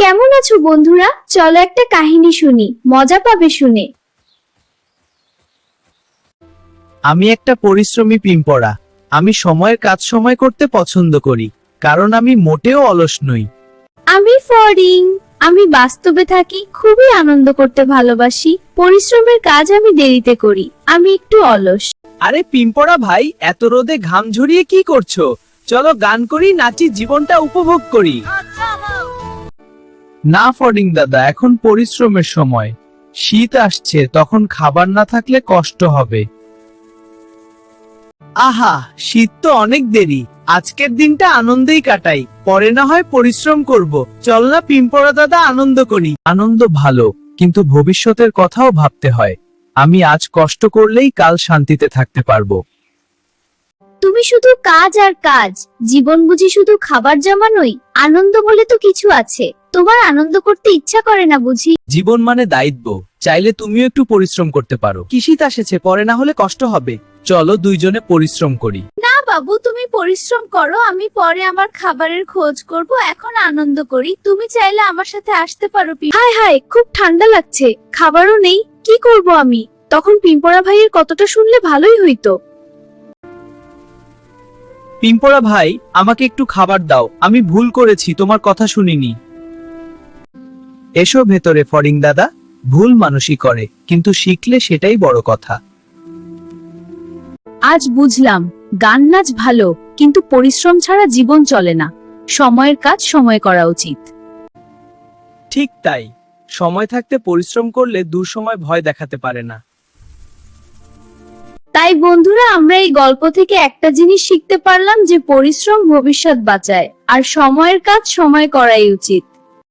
কেমন আছো বন্ধুরা? চলো একটা কাহিনী শুনি, মজা পাবে শুনে। আমি একটা পরিশ্রমী পিঁপড়া। আমি সময়ের কাজ সময় করতে পছন্দ করি, কারণ আমি মোটেও অলস নই। আমি ফড়িং। আমি বাস্তবে থাকি, খুবই আনন্দ করতে ভালোবাসি। পরিশ্রমের কাজ আমি দেরিতে করি, আমি একটু অলস। আরে পিঁপড়া ভাই, এত রোদে ঘাম ঝরিয়ে কি করছো? চলো গান করি, নাচি, জীবনটা উপভোগ করি। না ফডিং দাদা, এখন পরিশ্রমের সময়। শীত আসছে, তখন খাবার না থাকলে কষ্ট হবে। আহা, শীত তো অনেক দেরি। আজকের দিনটা আনন্দেই কাটাই, পরে না হয় পরিশ্রম করব। চল না পিঁপড়া দাদা, আনন্দ করি। আনন্দ ভালো, কিন্তু ভবিষ্যতের কথাও ভাবতে হয়। আমি আজ কষ্ট করলেই কাল শান্তিতে থাকতে পারবো। তুমি শুধু কাজ আর কাজ। জীবন বুঝি শুধু খাবার জমানোই? আনন্দ বলে তো কিছু আছে। তোমার আনন্দ করতে ইচ্ছা করে না বুঝি? জীবন মানে দায়িত্ব, চাইলে তুমিও একটু পরিশ্রম করতে পারো। কি শীত আসেছে, পরে না হলে কষ্ট হবে। চলো দুইজনে পরিশ্রম করি। না বাবু, তুমি পরিশ্রম করো, আমি পরে আমার খাবারের খোঁজ করব। এখন আনন্দ করি। তুমি চাইলে আমার সাথে আসতে পারো। হায় হায়, খুব ঠান্ডা লাগছে, খাবারও নেই, কি করব আমি? তখন পিঁপড়া ভাইয়ের কতটা শুনলে ভালোই হইতো। পিঁপড়া ভাই, আমাকে একটু খাবার দাও, আমি ভুল করেছি, তোমার কথা শুনিনি। এসো ভেতরে ফড়িং দাদা। ভুল মানুষই করে, কিন্তু শিখলে সেটাই বড় কথা। আজ বুঝলাম, গান নাচ ভালো, কিন্তু পরিশ্রম ছাড়া জীবন চলে না। সময়ের কাজ সময় করা উচিত। ঠিক তাই, সময় থাকতে পরিশ্রম করলে দুঃসময় ভয় দেখাতে পারে না। তাই বন্ধুরা, আমরা এই গল্প থেকে একটা জিনিস শিখতে পারলাম যে পরিশ্রম ভবিষ্যৎ বাঁচায়, আর সময়ের কাজ সময় করাই উচিত।